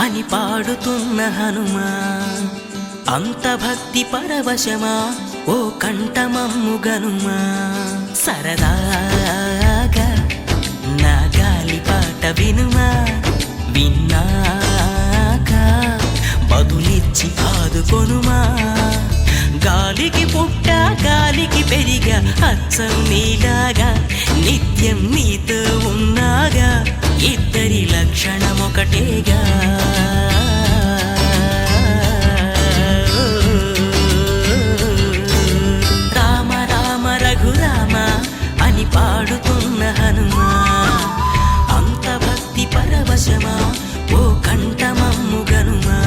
అని పాడుతున్న హనుమా, అంత భక్తి పరవశమా ఓ కంఠమమ్ము గనుమా. సరదాగా నా గాలి పాట వినుమా, విన్నాక బదులిచ్చి ఆదుకొనుమా. గాలికి పుట్ట గాలికి పెరిగా అచ్చం నీలాగా, నిత్యం నీతో ఉన్నాగా, ఇద్దరి లక్షణం ఒకటేగా. రామ రామ రఘురామ అని పాడుతున్న హనుమా, అంత భక్తి పరవశమా ఓ కంఠమమ్ము గనుమా.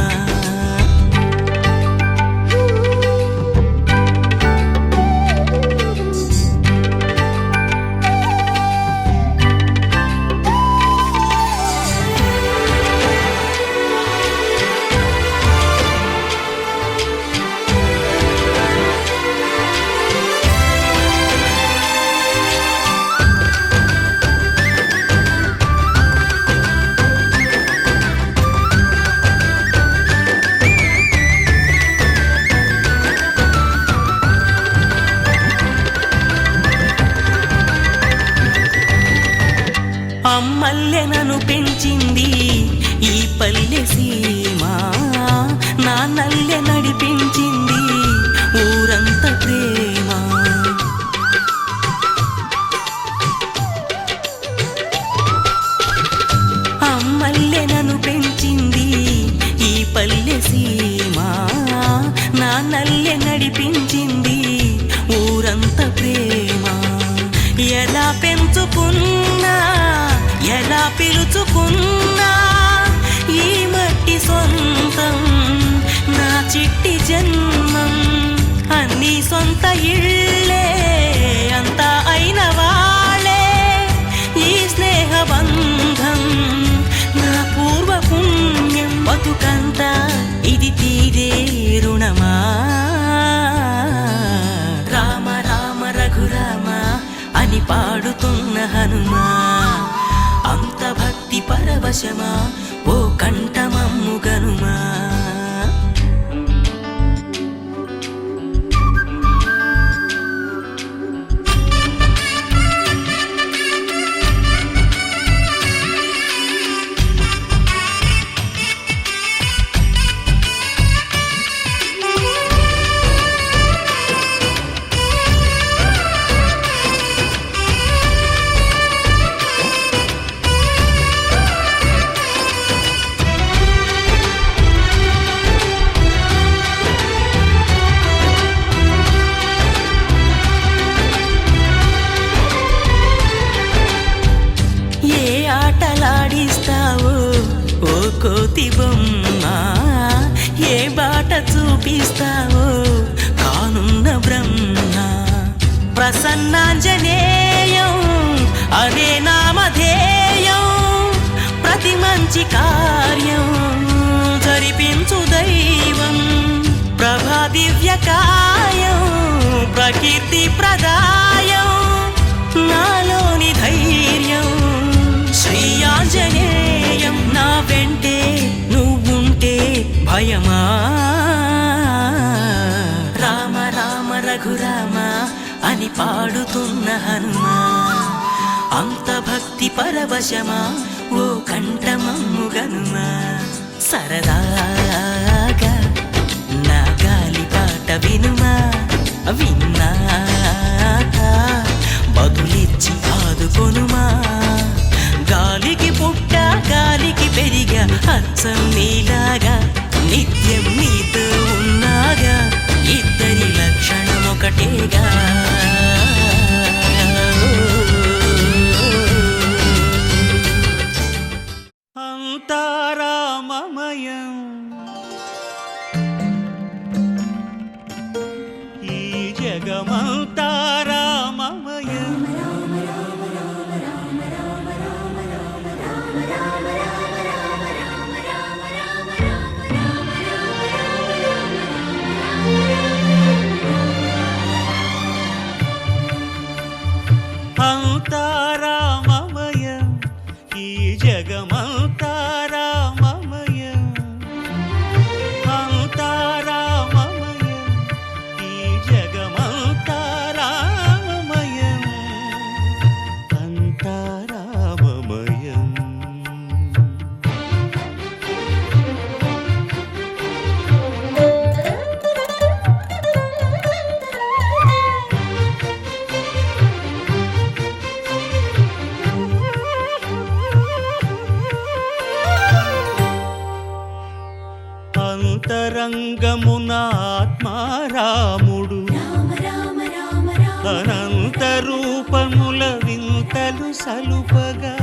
అమ్మల్లె నన్ను పెంచింది ఈ పల్లె సీమ, నాన్నల్లె నడిపించింది ఊరంత ప్రేమ. అమ్మల్లె నన్ను పెంచింది ఈ పల్లె సీమ, నాన్నల్లె నడిపించింది ఊరంత ప్రేమ. ఎలా పెంచుకున్నా ఎలా పిలుచుకున్నా ఈ మట్టి సొంతం నా చిట్టి జన్మం. అన్ని సొంత ఇళ్ళే అంతా అయిన వాళ్ళే ఈ స్నేహ బంధం నా పూర్వ పుణ్యం. బతుకంతా ఇది తీరే రుణమా. రామ రామ రఘురామ అని పాడుతున్న హనుమా, అంత భక్తి పరవశమా ఓ కంఠమమ్ము గనుమా. ఆటలాడిస్తావో ఓ కోతి బొమ్మ, ఏ బాట చూపిస్తావో కానున్న బ్రహ్మ. ప్రసన్నాంజనేయం అనే నామధేయం, ప్రతి మంచి కార్యం జరిపించు దైవం. ప్రభా దివ్యకాయం ప్రకీర్తి ప్రదాయం, నాలోని ధైర్యం శ్రీ ఆంజనేయం. నా వెంటే నువ్వుంటే భయమా. రామ రామ రఘురామ అని పాడుతున్న హనుమా, అంత భక్తి పరవశమా ఓ కంఠమమ్ము గనుమా. సరదాగా నా గాలి పాట వినుమా, విన్నాక బదులిచ్చి ఆదుకొనుమా. గాలికి పుట్ట గాలికి పెరిగా అచ్చం నీలాగా, నిత్యం నీతో ఉన్నాగా, ఇద్దరి లక్షణం ఒకటేగా. అంతా రామమయం ఈ జగమంతా రామమయం. అంతా రామమయం ఈ జగమంతా రామమయం. అంతరంగమున ఆత్మారాముడు అనంత రూపముల వింతలు సలుపగా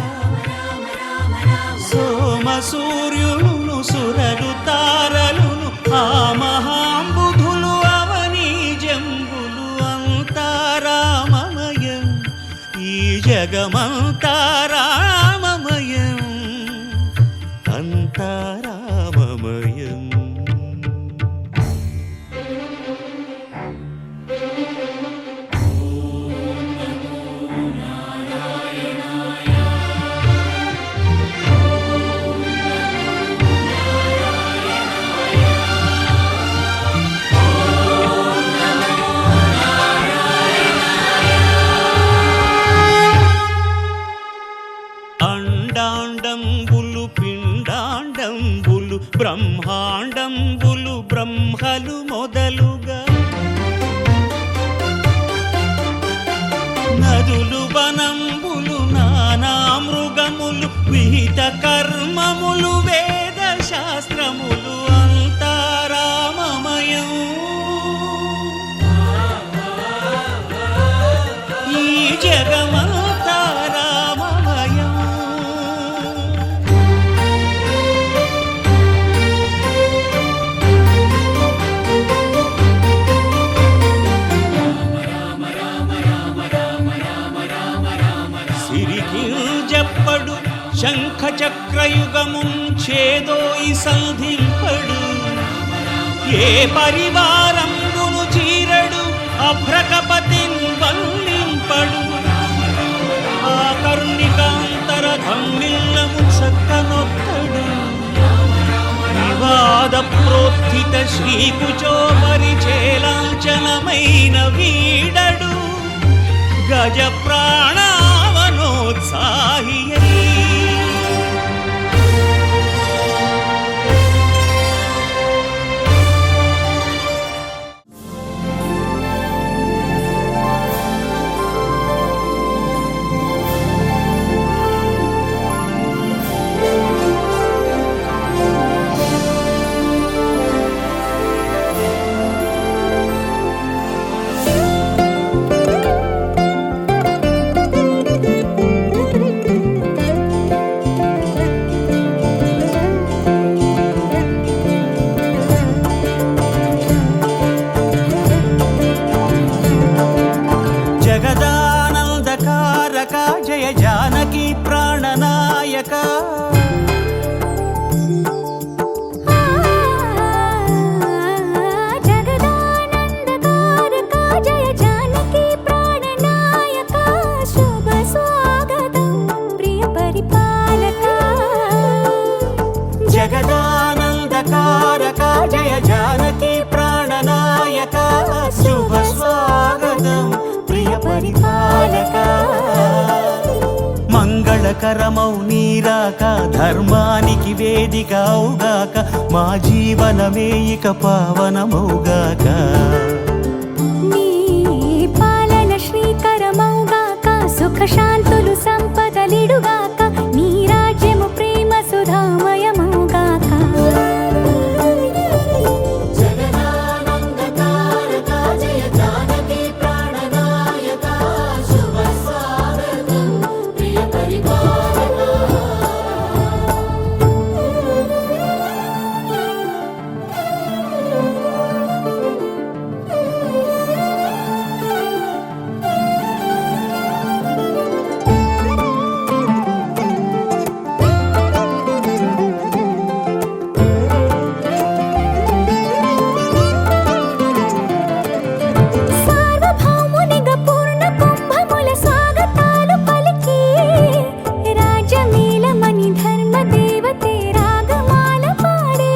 సోమ సూర్యులను సురలు తారలును ఆ మహాంబుధులు అవనీ జంబులు అంతారామమయం ఈ జగమంతారామమయం అంతారామమయం. అండాండంబులు పిండాండంబులు బ్రహ్మాండంబులు బ్రహ్మలు మొదలుగా నదులు వనంబులు నానా మృగములు విహిత కర్మములు వేద శాస్త్రములు అంతారామమయం ఈ జగమంతారామమయం. సిరికింజప్పడు శంఖ చక్రయుగముంచేదోయి సంధింపడు ఏ పరివారంబును చీరడు అభ్రకపతిన్ వల్లింపడు ఆ కర్ణికాంతర ధమ్మిల్లము చక్కనొత్తడు వివాద ప్రోత్థిత శ్రీకుచో పరిచేలాంచనమైన వీడడు గజ ప్రాణావనోత్సాహియై జగదానందకారక జయ జానకి ప్రాణనాయక జగదానందకారక జయ జానకి ప్రాణనాయక శుభ స్వాగతం ప్రియ పరిపాలక జగదానందకారక జయ జానకి ప్రాణనాయక శుభ స్వాగతం ప్రియ పరిపాలక. మంగళకరమౌ నీరాక ధర్మానికి వేదిక అవుగాక మా జీవనమే ఇక పావనమౌగాక నీ పాలన శ్రీకరమౌగాక సుఖ శాంతులు సంపదలిడుగాక నీ రాజ్యము ప్రేమ సుధామయమౌగాక. జగదానందకారక జయ జానకి ప్రాణనాయక శుభ స్వాగతం ప్రియ పరిపాలక. సార్వభౌమునిగా పూర్ణ కుంభముల స్వాగతాలు పలికి రాజమేళమని ధర్మ దేవతే రాగమాల పాడే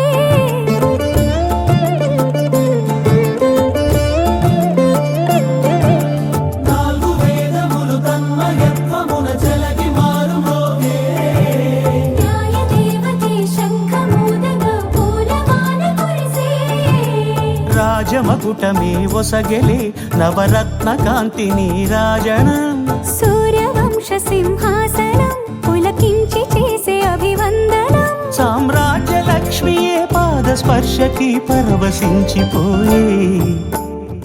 నాలుగు వేదములు తన్మయత్వమున జలగి మారుమోగే న్యాయ దేవతే శంఖమూదగా పూలమాల కురిసే రాజమకుటమే ఒసగెలే నవరత్న కాంతి నీరాజనం సూర్యవంశ సింహాసనం పులకించి చేసే అభివందనం సామ్రాజ్య లక్ష్మియే పాద స్పర్శకి పరవశించిపోయే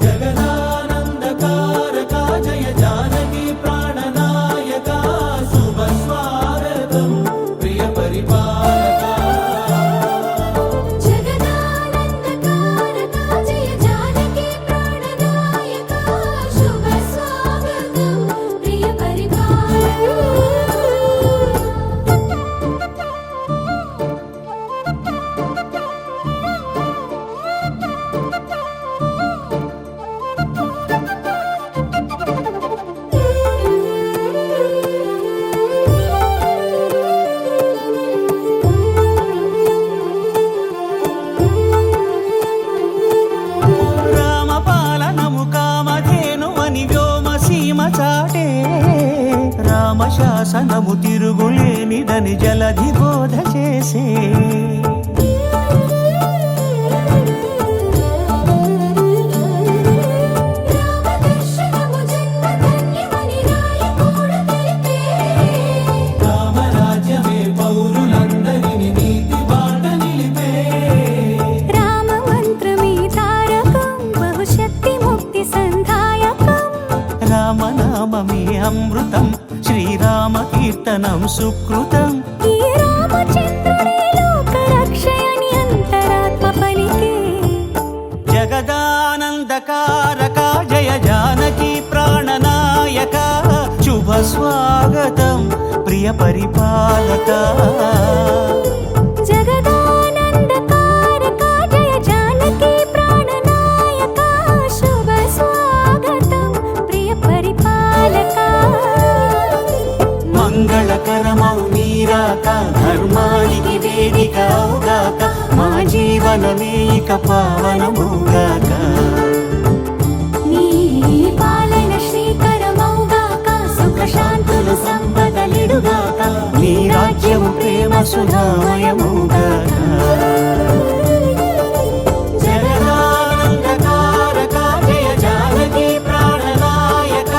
జగదానందకారక జయ జానకి ప్రాణనాయక శుభ స్వాగతం ప్రియ పరిపాలక జగదానందకారక జయ జానకి ప్రాణనాయక శుభ స్వాగతం ప్రియ రామపాలనము కామధేను అని వ్యోమసీమ చాటే రామశాసనము తిరుగులేనిదని జలధి బోధ చేసే రామదర్శనము జన్మధన్యమని రాయకూడ తెలిపే రామరాజ్యమే పౌరులందరిని నీతి బాట నిలిపే రామమంత్రమే తారకం బహుశక్తి ముక్తి సంధాయకం రామనామమే అమృతం శ్రీరామ కీర్తనం సుకృతం ఈ రామచంద్రుడే లోకరక్షయని అంతరాత్మ పలికే జగదానందకారక జయ జానకి ప్రాణనాయక శుభ స్వాగతం ప్రియ పరిపాలక జగదానందకారక జయ జానకి ప్రాణనాయక శుభ స్వాగతం ప్రియ పరిపాలక మంగళకరమౌ నీరాక ధర్మానికి వేదిక అవుగాక మా జీవనమే ఇక పావనమౌగాక నీ పాలన శ్రీకరమౌగాక సుఖ శాంతులు సంపదలిడుగాక నీ రాజ్యము ప్రేమ సుధామయమౌగాక జగదానందకారక జయ జానకి ప్రాణనాయక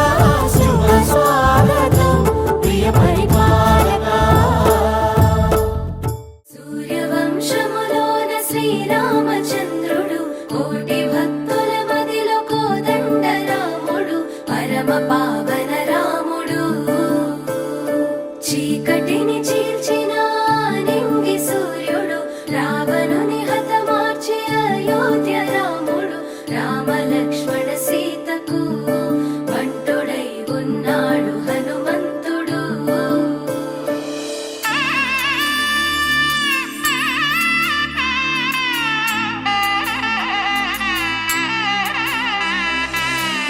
శుభ స్వాగతం ప్రియ పరిపాలక సూర్యవంశములోన శ్రీరామచంద్రుడు కోటి భక్తుల మదిలో కోదండ రాముడు పరమ పావన రాముడు చీకటిని చీల్చిన నింగి సూర్యుడు రావణుని హతమార్చి అయోధ్య రాముడు రామ లక్ష్మణ సీతకు బంటుడై ఉన్నాడు హనుమంతుడు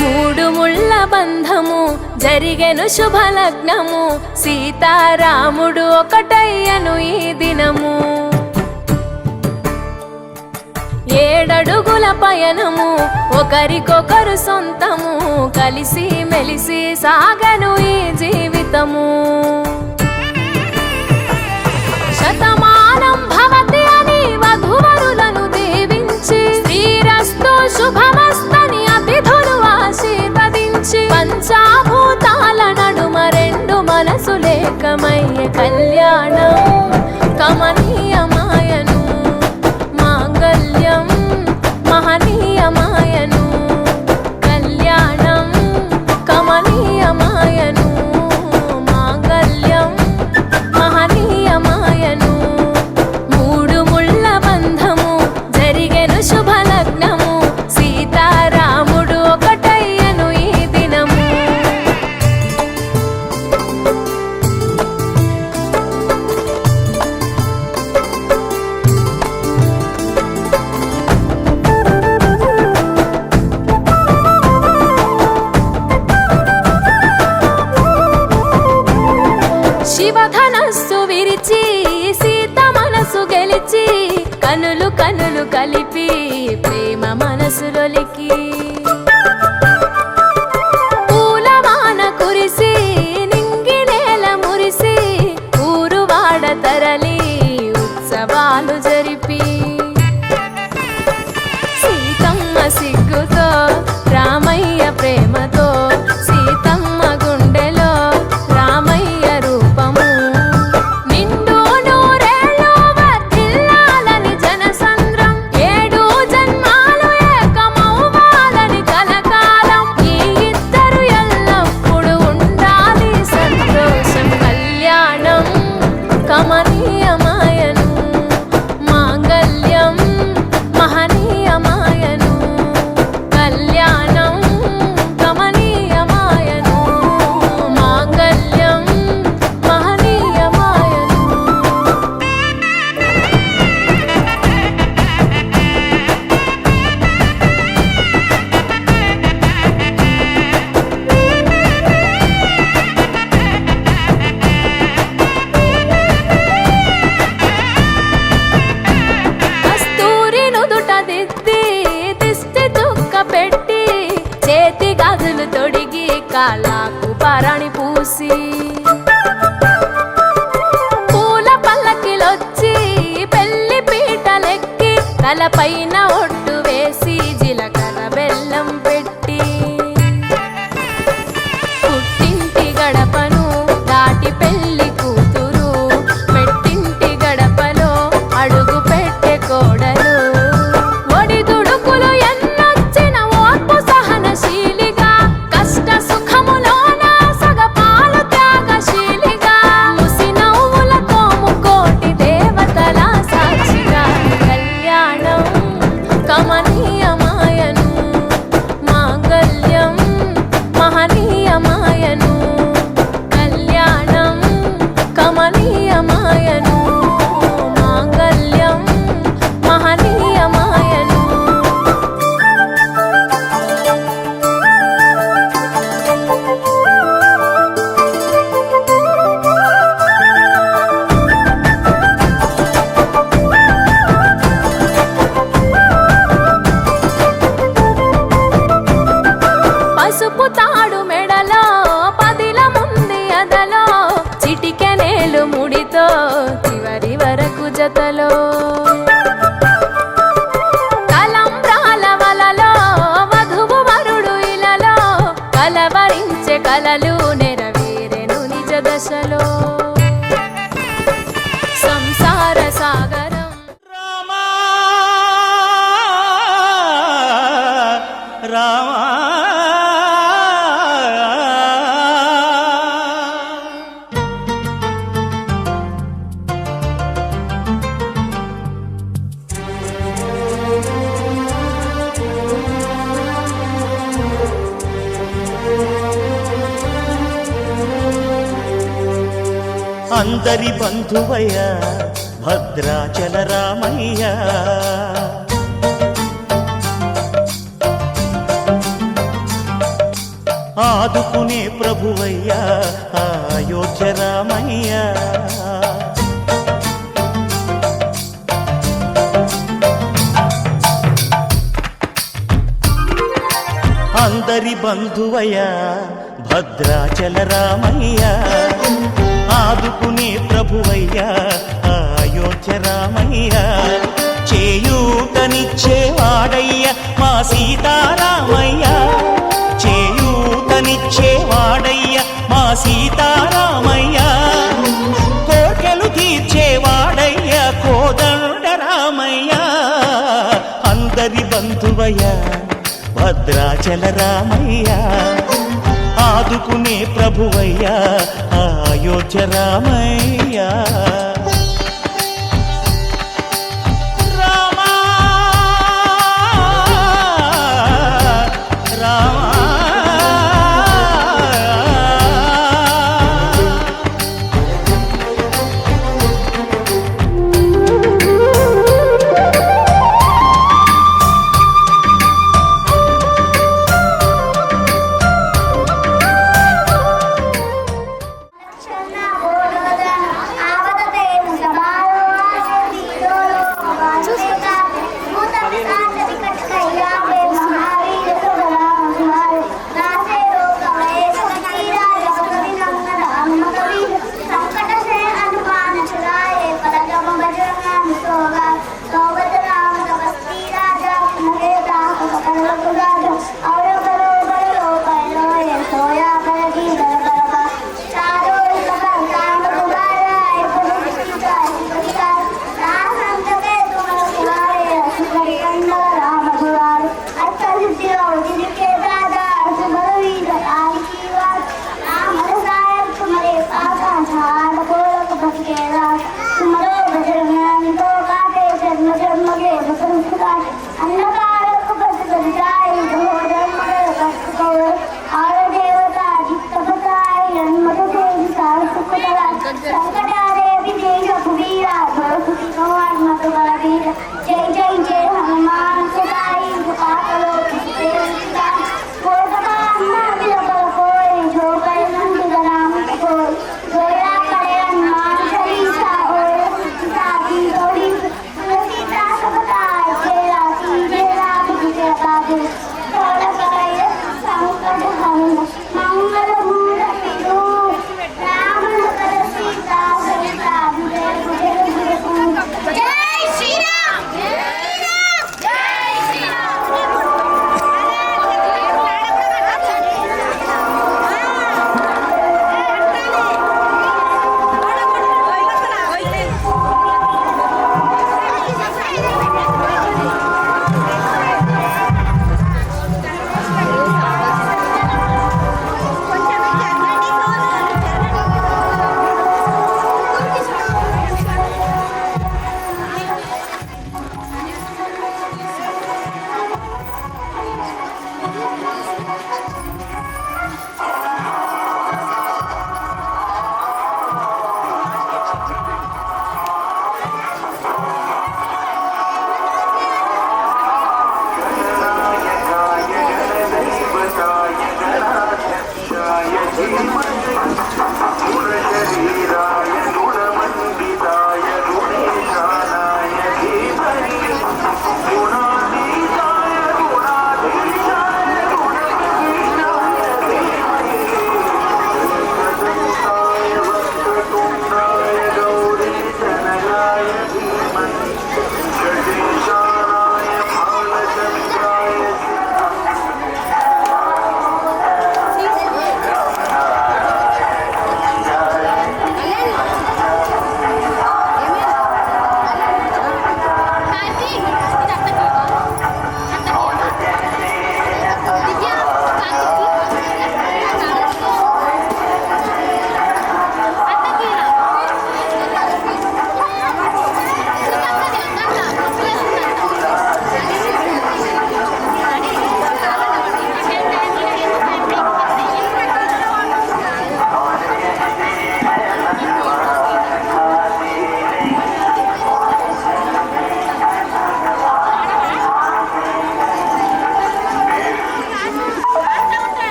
మూడు ముళ్ళ బంధము జరిగెను శుభలగ్నము సీతారాముడు ఒకటయ్యను ఈ దినము ఏడడుగుల పయనము ఒకరికొకరు సొంతము కలిసి మెలిసి సాగను ఈ జీవితము శతమానం భవతి అని వధువరులను దీవించి శ్రీరస్తు శుభమస్తని అతిథులు ఆశీర్వదించి పంచాభూతాల నడుమ రెండు మనసులేకమయ్య కళ్యాణం కమనీయమాయను మాంగళ్యం మహనీయమాయను కళ్యాణం కమనీయమాయను మాంగళ్యం మహనీయమాయను మూడు ముళ్ళ బంధము జరిగెను శుభలగ్నము సీతారాముడు ఒకటయ్యను ఈ దినము శివధనస్సు విరిచి సీత మనసు గెలిచి కనులు కనులు కలిపి ప్రేమ మనసులొలికి పూలవాన కురిసి నింగి నేల మురిసి ఊరువాడ తరలి ఉత్సవాలు జరిపి సీతమ్మ సిగ్గుతో రామయ్య ప్రేమతో సీతమ్మ గుండెలో రామయ్య రూపము నిండు నూరేళ్ళు వర్ధిల్లాలని జనసంద్రం కాళ్ళకు పరణి పూసి పూల పల్లకిలొచ్చి పెళ్లి పీటలెక్కి తలపైన ఒట్టు వేసి జీలకర్ర బెల్లం పెట్టి పుట్టింటి గడపను దాటి పెళ్లి కూతురు మెట్టింటి గడపలో అడుగు పెట్టే కోడలు ఒడిదుడుకులు ఎన్నొచ్చిన ఓర్పు సహనశీలిగా కష్ట సుఖములోన సగపాలు త్యాగశీలిగా ముసి నవ్వులతో ముకోటి దేవతల సాక్షిగా కళ్యాణం కమనీయమాయను మాంగళ్యం మహనీయమాయను కళ్యాణం కమనీయమాయను మాంగళ్యం మహనీయమాయను పసుపు తాడు మెడలో పదిల ముంది అదలో చిటికెనేలు ముడితో చివరి వరకు జతలో తలంబ్రాల వలలో వధువు వరుడు ఇలలో కలవరించే కలలు నెరవేరెను నిజ దశలో సంసార సాగరం రామా రామా అందరి బంధువయ్య భద్రాచల రామయ్య ఆదుకునే ప్రభువయ్య అయోధ్య రామయ్య అందరి బంధువయ్య భద్రాచల రామయ్య ఆదుకునే ప్రభువయ్య అయోధ్య రామయ్య చేయూతనిచ్చేవాడయ్య మా సీతారామయ్య చేయూతనిచ్చేవాడయ్య మా సీతారామయ్య కోర్కెలు తీర్చేవాడయ్య కోదండ రామయ్య అందరి బంధువయ్య భద్రాచల రామయ్య ఆదుకునే ప్రభువయ్య అయోధ్య రామయ్య రామా రామా ఆవద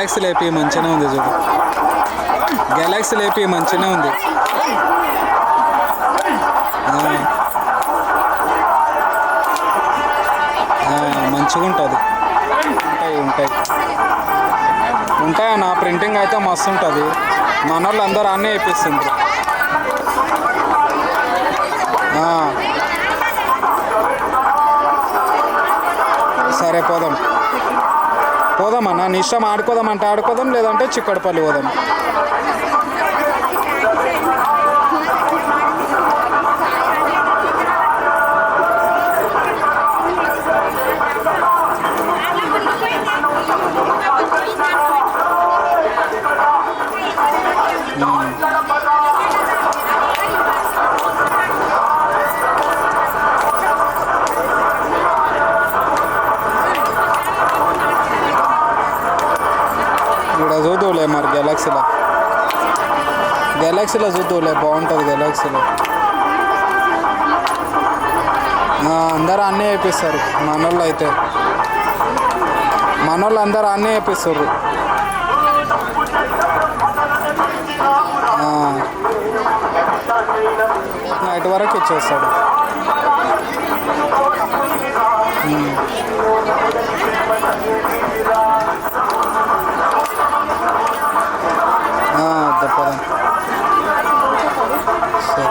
గెలాక్సీ లేపి మంచిగానే ఉంది చూడు. గెలాక్సీ లేపి మంచిగానే ఉంది. మంచిగా ఉంటుంది. ఉంటాయి ఉంటాయి నా ప్రింటింగ్ అయితే మస్తు ఉంటుంది. మన వాళ్ళు అందరూ అన్నీ వేయిస్తుంది. సరే పోదాం అన్న, నీ ఇష్టం. ఆడుకోదాం అంటే ఆడుకోదాం, లేదంటే చిక్కడపల్లి పోదాం. ఇక్కడ చూద్దులే మరి గెలాక్సీలో చూద్దులే, బాగుంటుంది గెలాక్సీలో. అందరూ అన్నీ వేపిస్తారు మనోళ్ళు అయితే. మనోళ్ళు అందరూ అన్నీ వేపిస్తారు. నైట్ వరకు ఇచ్చేస్తాడు. తప్పదా సరే.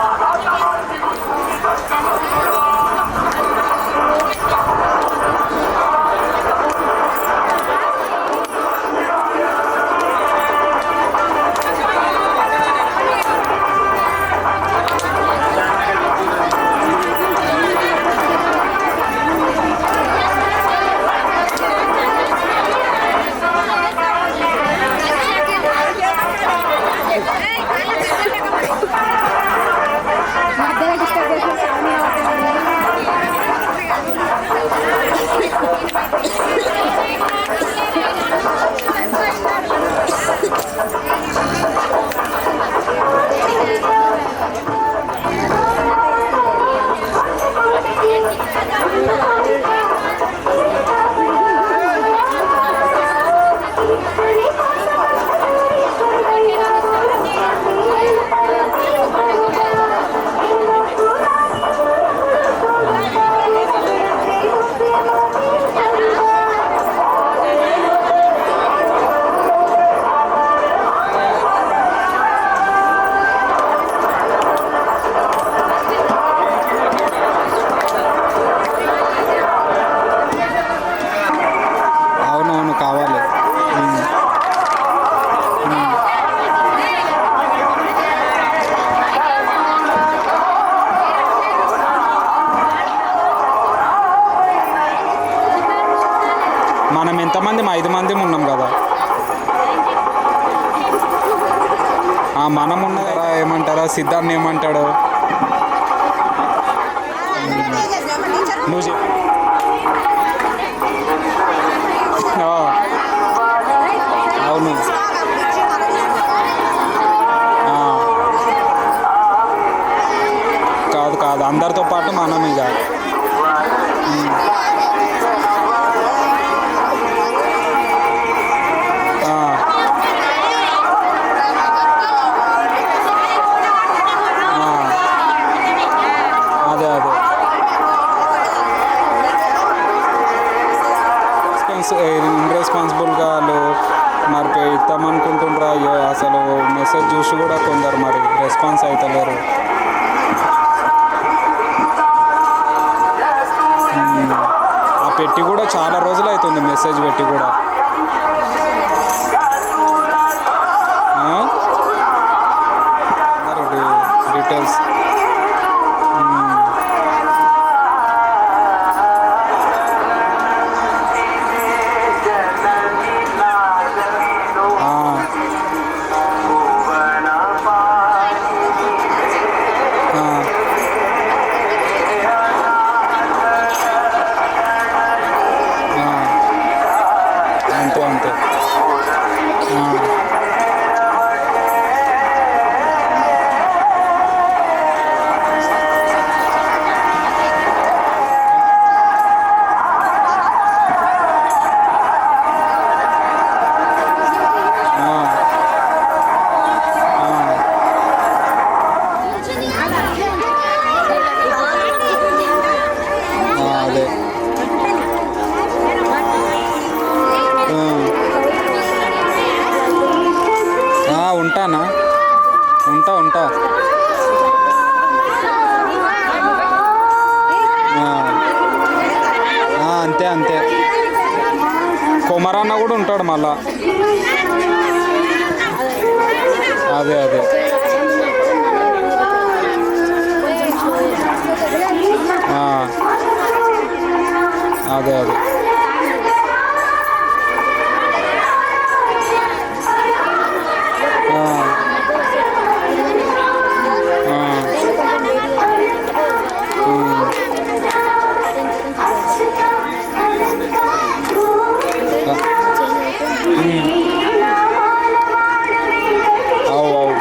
మనం ఎంతమంది 5 మంది ఉన్నాం కదా. మనం ఉన్నదా ఏమంటారా, సిద్ధార్థ్ ఏమంటాడు నువ్వు చెప్పు. అవును కాదు అందరితో పాటు మనం ఇక ఇర్రెస్పాన్సిబుల్గా వాళ్ళు మరి ఇస్తామనుకుంటుండ్రా. అసలు మెసేజ్ చూసి కూడా కొందరు మరి రెస్పాన్స్ అవుతలేరు. ఆ పెట్టి కూడా చాలా రోజులు అవుతుంది, మెసేజ్ పెట్టి కూడా. డీటెయిల్స్ అంతే అంతే. కుమారన్న కూడా ఉంటాడు మళ్ళా. అదే అదే అదే అదే అవు అవు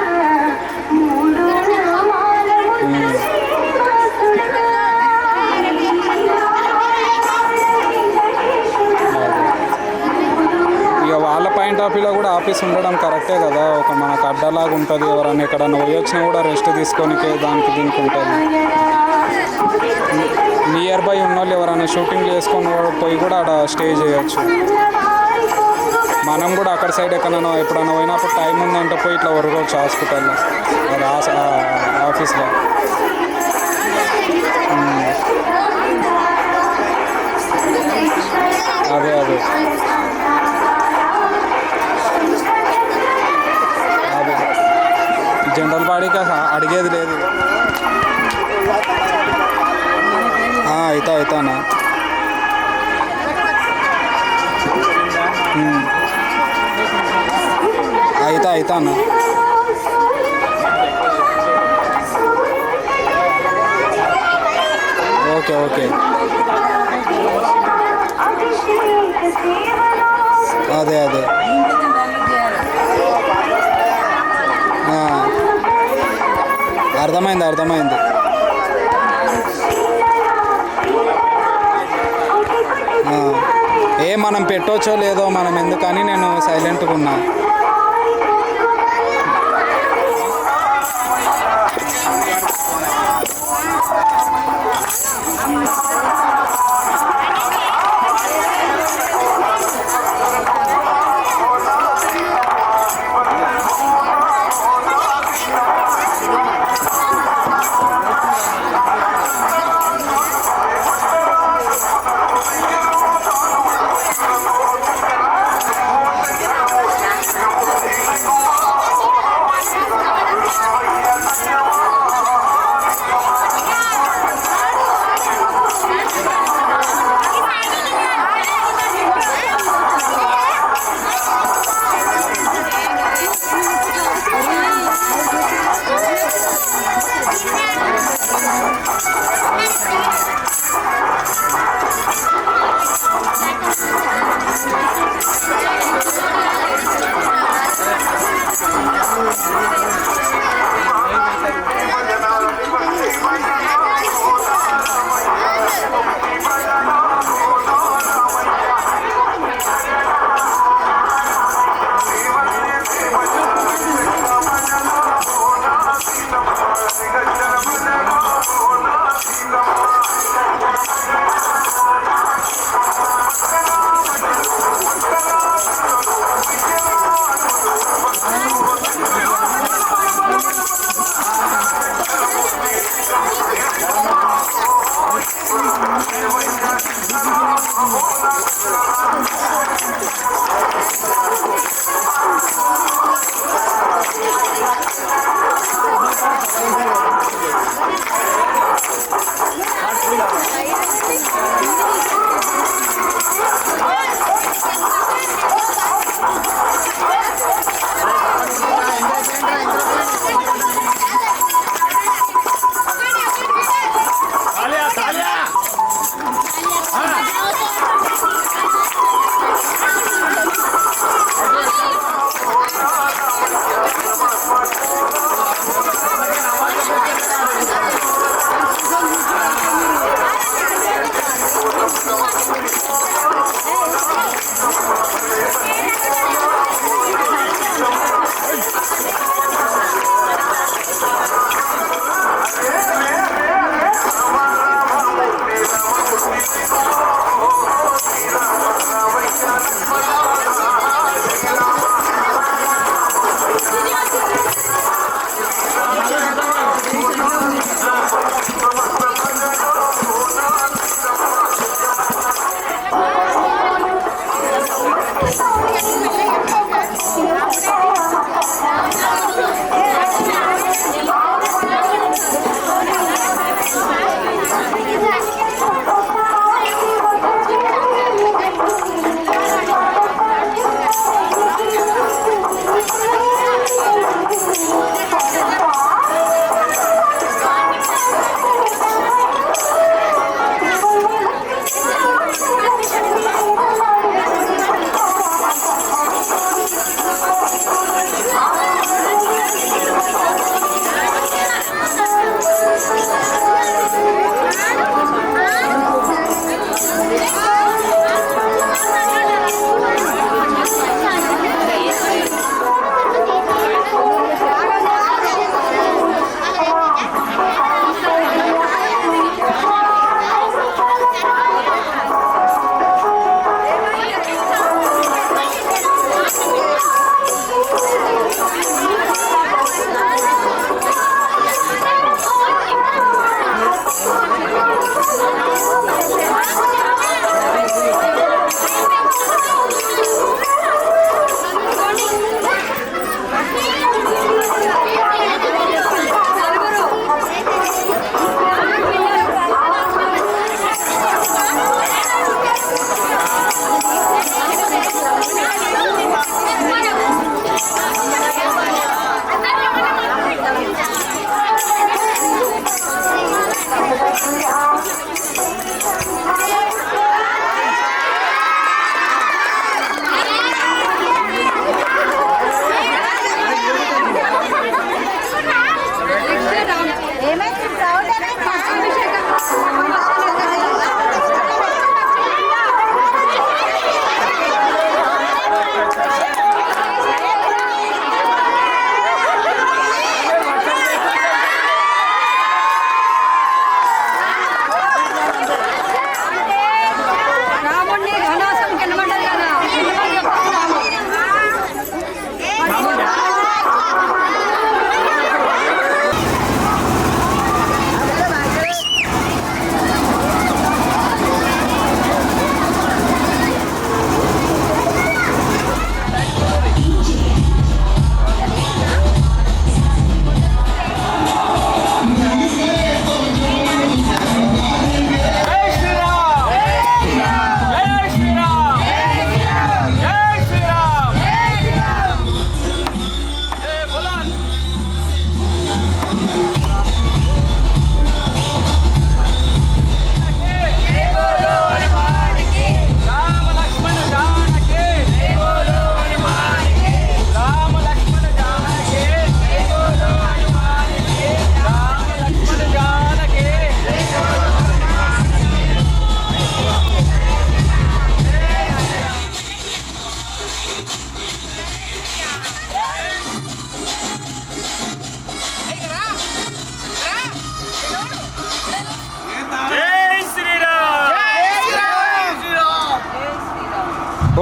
ఇక వాళ్ళ పాయింట్ ఆఫ్ వ్యూలో కూడా ఆఫీస్ ఉండడం కరెక్టే కదా. ఒక మనకు అడ్డలాగా ఉంటుంది. ఎవరన్నా ఎక్కడన్నా పోయొచ్చినా కూడా రెస్ట్ తీసుకోనికే దానికి దీనికి ఉంటుంది. నియర్ బై ఉన్న వాళ్ళు ఎవరైనా షూటింగ్ చేసుకొని పోయి కూడా అక్కడ స్టే చేయొచ్చు. మనం కూడా అక్కడ సైడ్ ఎక్కడైనా ఎప్పుడైనా పోయినప్పుడు టైం ఉందంటే పోయి ఇట్లా వరకొచ్చు హాస్పిటల్లో, అది ఆఫీస్లో. అదే అదే అదే జనరల్ బాడీకి అడిగేది లేదు. అవుతానా అవుతానా ఓకే ఓకే అదే అదే అర్థమైంది అర్థమైంది. మనం పెట్టవచ్చో లేదో మనం ఎందుకని నేను సైలెంట్గా ఉన్నా.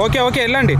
ఓకే ఓకే వెళ్ళండి.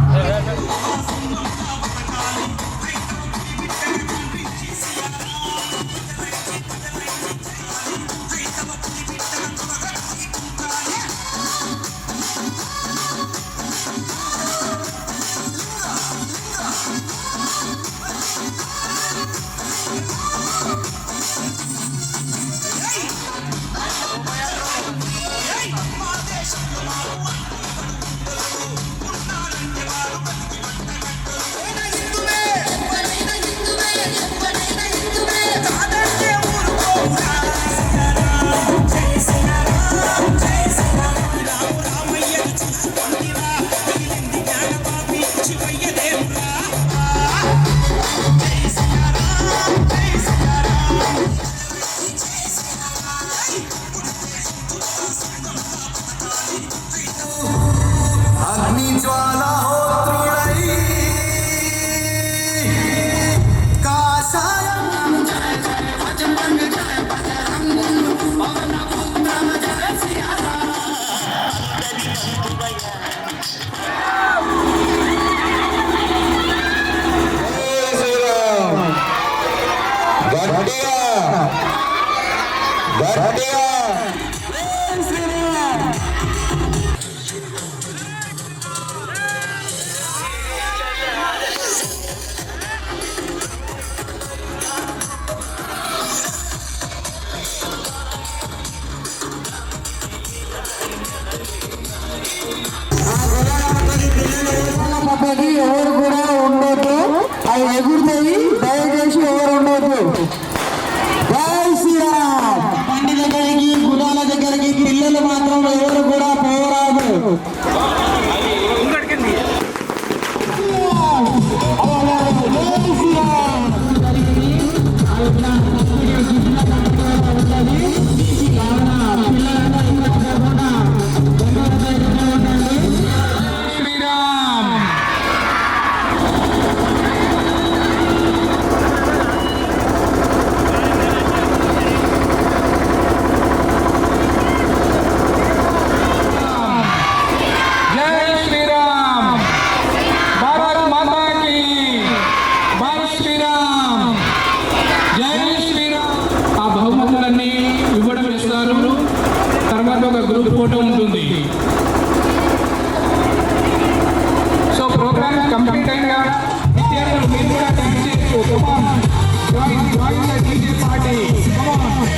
ఎవరు కూడా ఉండొద్దు, అవి ఎగురుతాయి, దయచేసి ఎవరు ఉండొద్దు. జై శ్రీరామ్. బండి దగ్గరికి గుడాల దగ్గరికి పిల్లలు మాత్రం ఎవరు కూడా పోరాదు. తర్వాత ఒక గ్రూప్ ఫోటో ఉంటుంది. సో ప్రోగ్రామ్ కంప్లీట్ అయిన విద్యార్థులు మీరు కూడా డాన్స్ చేయొచ్చు. Come on, join the DJ party. Come on.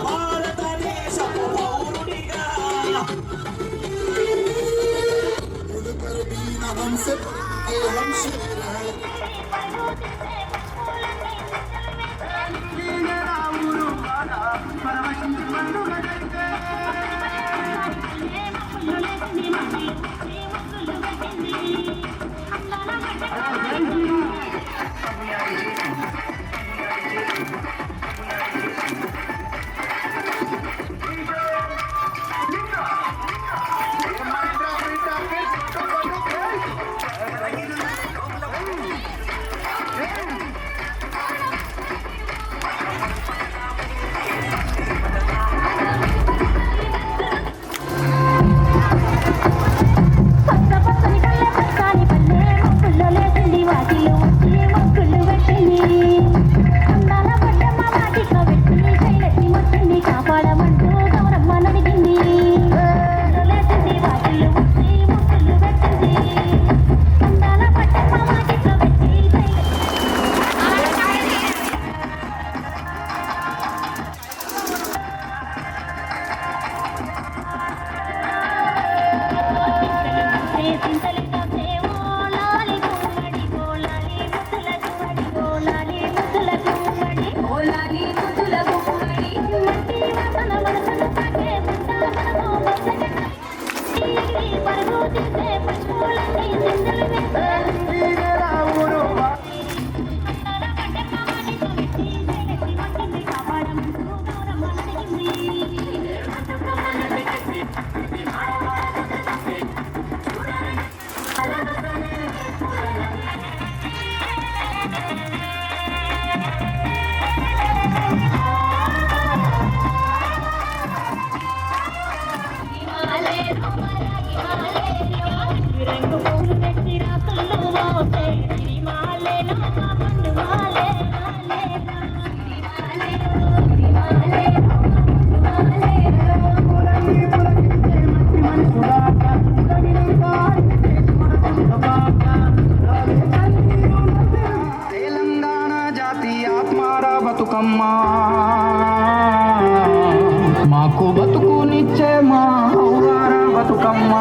భారతదేశపు పౌరుడి తెలంగాణ జాతీయ ఆత్మార బతుకమ్మ మాకు బతుకునిచ్చే మా ఔవార బతుకమ్మ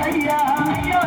అయ్యో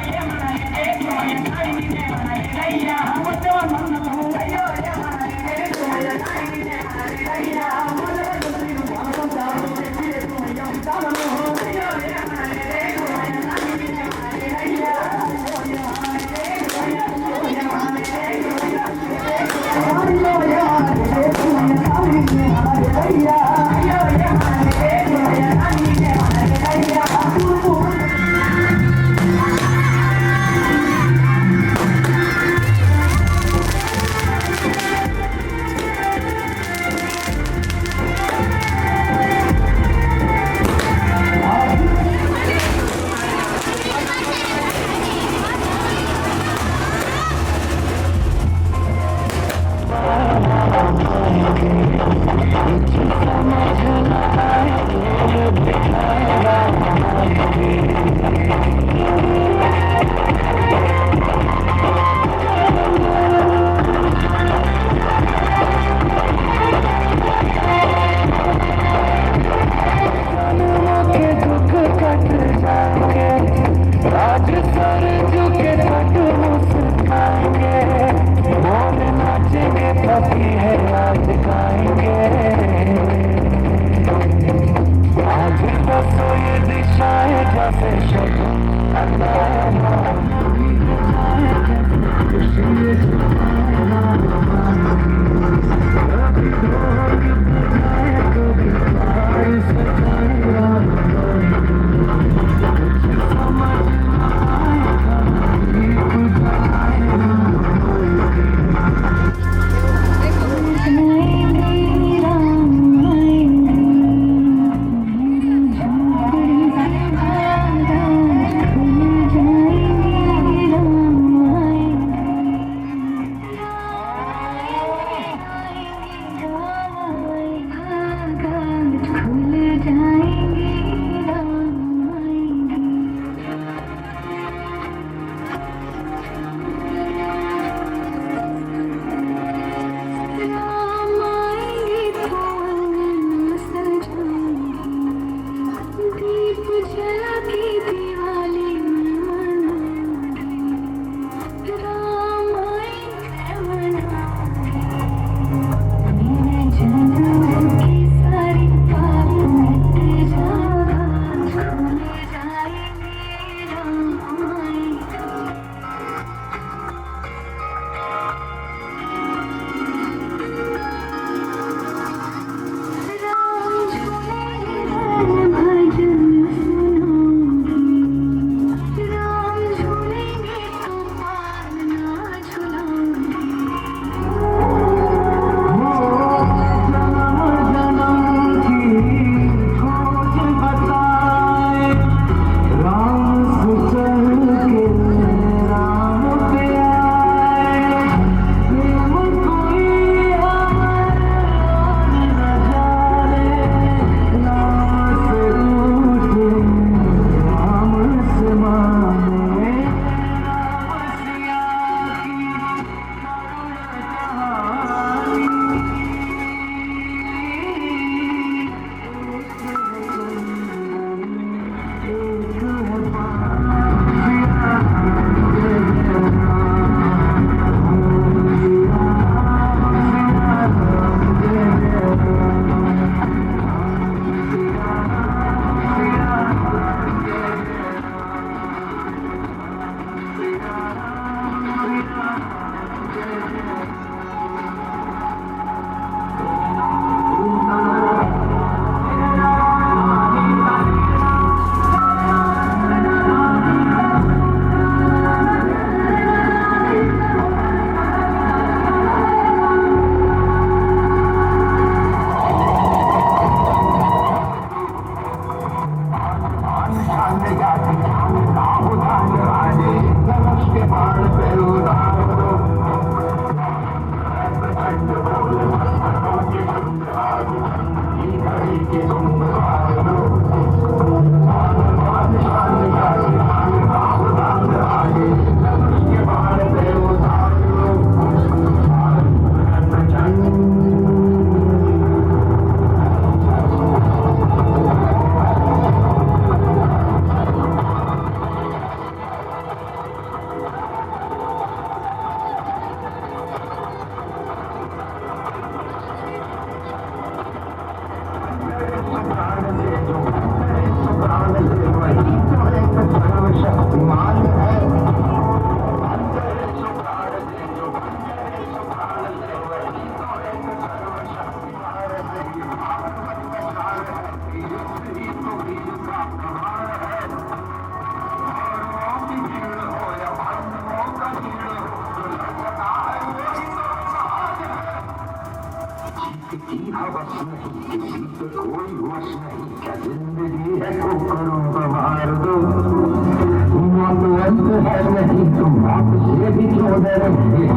मौत है नहीं तो मौत से भी छोड़